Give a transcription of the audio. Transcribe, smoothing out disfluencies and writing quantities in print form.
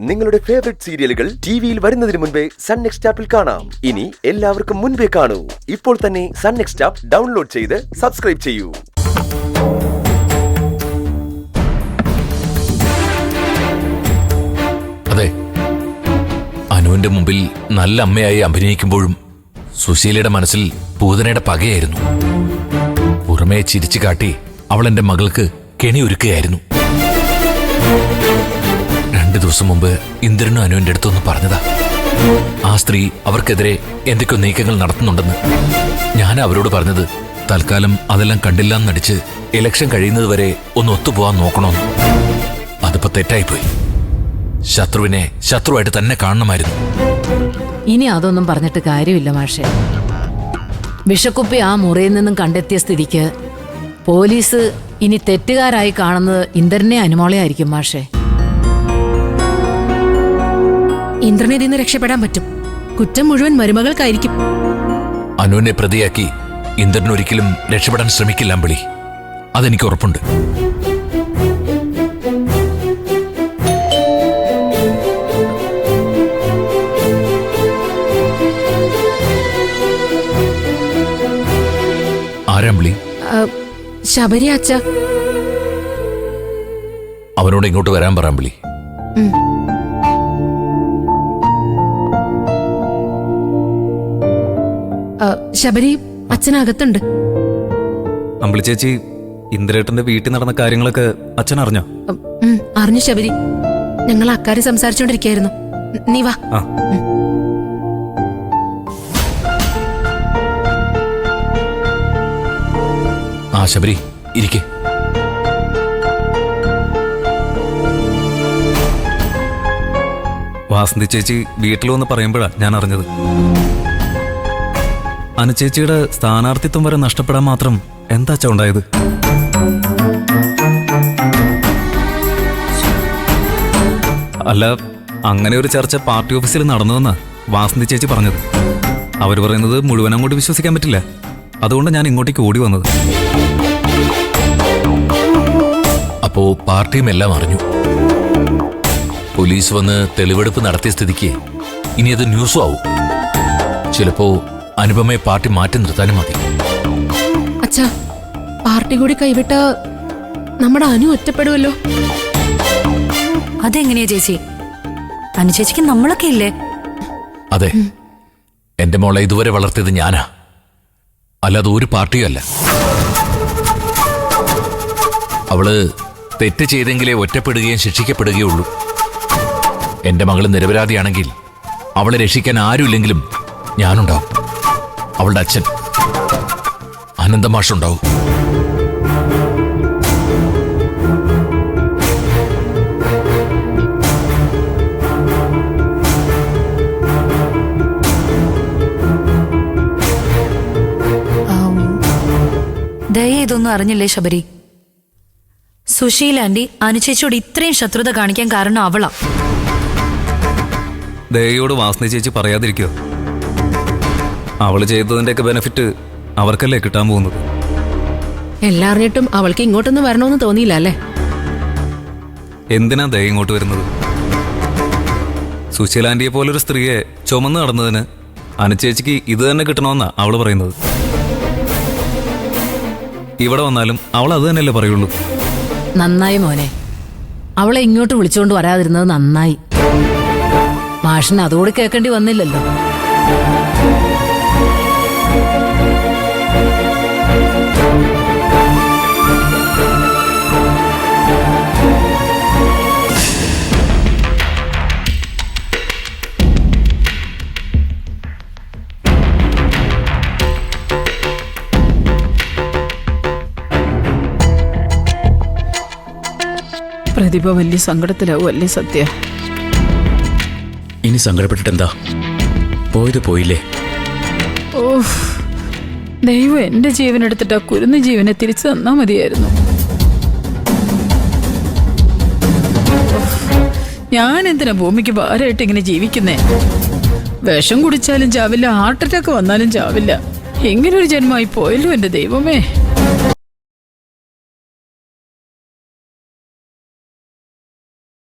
നിങ്ങളുടെ ഫേവറേറ്റ് സീരിയലുകൾ ടിവിയിൽ വരുന്നതിന് മുൻപേ സൺ നെക്സ്റ്റ് ആപ്പിൽ കാണാം. ഇനി എല്ലാവർക്കും മുൻപേ കാണൂ. ഇപ്പോൾ തന്നെ സൺ നെക്സ്റ്റ് ആപ്പ് ഡൗൺലോഡ് ചെയ്ത് സബ്സ്ക്രൈബ് ചെയ്യൂ. അതെ, അനുവിന്റെ മുമ്പിൽ നല്ല അമ്മയായി അഭിനയിക്കുമ്പോഴും സുശീലയുടെ മനസ്സിൽ പൂതനയുടെ പകയായിരുന്നു. പുറമേ ചിരിച്ചു കാട്ടി അവൾ എന്റെ മകൾക്ക് കെണിയൊരുക്കുകയായിരുന്നു. 2 ദിവസം മുമ്പ് ഇന്ദ്രനും അനുവിന്റെ അടുത്തൊന്ന് പറഞ്ഞതാ, ആ സ്ത്രീ അവർക്കെതിരെ എന്തൊക്കെയോ നീക്കങ്ങൾ നടത്തുന്നുണ്ടെന്ന്. ഞാൻ അവരോട് പറഞ്ഞത് തൽക്കാലം അതെല്ലാം കണ്ടില്ലാന്ന് നടിച്ച് ഇലക്ഷൻ കഴിയുന്നത് വരെ ഒന്ന് ഒത്തുപോകാൻ നോക്കണമെന്ന്. അതിപ്പോ തെറ്റായിപ്പോയി. ശത്രുവിനെ ശത്രുവായിട്ട് തന്നെ കാണണമായിരുന്നു. ഇനി അതൊന്നും പറഞ്ഞിട്ട് കാര്യമില്ല മാഷെ. വിഷക്കുപ്പി ആ മുറിയിൽ നിന്നും കണ്ടെത്തിയ സ്ഥിതിക്ക് പോലീസ് ഇനി തെറ്റുകാരായി കാണുന്നത് ഇന്ദ്രനെ അനുമോളെ ആയിരിക്കും മാഷെ. ഇന്ദ്രനെ നിന്ന് രക്ഷപ്പെടാൻ പറ്റും. കുറ്റം മുഴുവൻ മരുമകൾക്കായിരിക്കും. അനുവിനെ പ്രതിയാക്കി ഇന്ദ്രൻ ഒരിക്കലും രക്ഷപ്പെടാൻ ശ്രമിക്കില്ല അമ്പിളി, അതെനിക്ക് ഉറപ്പുണ്ട്. ആരാമ്പിളി? ശബരി അച്ഛ. അവനോട് ഇങ്ങോട്ട് വരാൻ പറയാമ്പിളി. ശബരി അച്ഛനകത്തുണ്ട്. അമ്പിളി ചേച്ചി, ഇന്ദ്രേട്ടന്റെ വീട്ടിൽ നടന്ന കാര്യങ്ങളൊക്കെ അച്ഛൻ അറിഞ്ഞോ? അറിഞ്ഞു ശബരി. ഞങ്ങൾ അക്കാര്യം സംസാരിച്ചോണ്ടിരിക്കായിരുന്നു. നീ വാ. ആ ശബരി, ഇരിക്കെ. വാസന്തി ചേച്ചി വീട്ടിൽ വന്ന് പറയുമ്പോഴാണ് ഞാൻ അറിഞ്ഞത്. അനുചേച്ചിയുടെ സ്ഥാനാർത്ഥിത്വം വരെ നഷ്ടപ്പെടാൻ മാത്രം എന്താ ഉണ്ടായത്? അല്ല, അങ്ങനെ ഒരു ചർച്ച പാർട്ടി ഓഫീസിൽ നടന്നതെന്നാ വാസന്തി ചേച്ചി പറഞ്ഞത്. അവർ പറയുന്നത് മുഴുവൻ അങ്ങോട്ട് വിശ്വസിക്കാൻ പറ്റില്ല. അതുകൊണ്ട് ഞാൻ ഇങ്ങോട്ടേക്ക് ഓടി വന്നത്. അപ്പോ പാർട്ടിയും എല്ലാം അറിഞ്ഞു. പോലീസ് വന്ന് തെളിവെടുപ്പ് നടത്തിയ സ്ഥിതിക്ക് ഇനി അത് ന്യൂസും ആവും. ചിലപ്പോ അനുപമയെ പാർട്ടി മാറ്റി നിർത്താനും മതി. അച്ഛാ, പാർട്ടി കൂടി കൈവിട്ട നമ്മുടെ അനു ഒറ്റപ്പെടുമല്ലോ. അതെങ്ങനെയാ ചേച്ചി? അനുചേച്ചിക്ക് നമ്മളൊക്കെ ഇല്ലേ? അതെ, എന്റെ മോളെ ഇതുവരെ വളർത്തിയത് ഞാനാ, അല്ലാതെ ഒരു പാർട്ടിയും അല്ല. അവള് തെറ്റ് ചെയ്തെങ്കിലേ ഒറ്റപ്പെടുകയും ശിക്ഷിക്കപ്പെടുകയുള്ളൂ. എന്റെ മകള് നിരപരാധിയാണെങ്കിൽ അവളെ രക്ഷിക്കാൻ ആരുമില്ലെങ്കിലും ഞാനുണ്ടാവും. അവളുടെ അച്ഛൻ അനന്തമാഷുണ്ടാവും. ദയ ഇതൊന്നും അറിഞ്ഞില്ലേ ശബരി? സുശീൽ ആന്റി അനുചേച്ചിയോട് ഇത്രയും ശത്രുത കാണിക്കാൻ കാരണം അവളാ. ദയോട് വാസന്തി ചേച്ചി പറയാതിരിക്കോ? അവള് ചെയ്തതിന്റെയൊക്കെ ബെനിഫിറ്റ് അവർക്കല്ലേ കിട്ടാൻ പോകുന്നത്. എല്ലാം അറിഞ്ഞിട്ടും അവൾക്ക് ഇങ്ങോട്ടൊന്നും വരണമെന്ന് തോന്നിയില്ല അല്ലേ? എന്തിനാ ദയ ഇങ്ങോട്ട് വരുന്നത്? സുശീലാന്റിയെ പോലൊരു സ്ത്രീയെ ചുമന്ന് നടന്നതിന് അനുചേച്ചിക്ക് ഇത് തന്നെ കിട്ടണമെന്നാ അവള് പറയുന്നത്. ഇവിടെ വന്നാലും അവൾ അത് തന്നെയല്ലേ പറയുള്ളൂ. നന്നായി മോനെ, അവളെ ഇങ്ങോട്ട് വിളിച്ചുകൊണ്ട് വരാതിരുന്നത് നന്നായി. മാഷിന് അതുകൂടി കേൾക്കേണ്ടി വന്നില്ലല്ലോ. പ്രതിഭ വലിയ സങ്കടത്തിലാവും അല്ലേ സത്യ? ഇനി സങ്കടപ്പെട്ടിട്ടെന്താ? പോയത് പോയില്ലേ. ഓഹ്, ദൈവം എന്റെ ജീവനെടുത്തിട്ട് ആ കുരുന്ന ജീവനെ തിരിച്ചു തന്നാ മതിയായിരുന്നു. ഞാൻ എന്തിനാ ഭൂമിക്ക് ഭാരമായിട്ട് ഇങ്ങനെ ജീവിക്കുന്നേ? വിഷം കുടിച്ചാലും ചാവില്ല, ഹാർട്ട് അറ്റാക്ക് വന്നാലും ചാവില്ല. ഇങ്ങനൊരു ജന്മമായി പോയല്ലോ എന്റെ ദൈവമേ.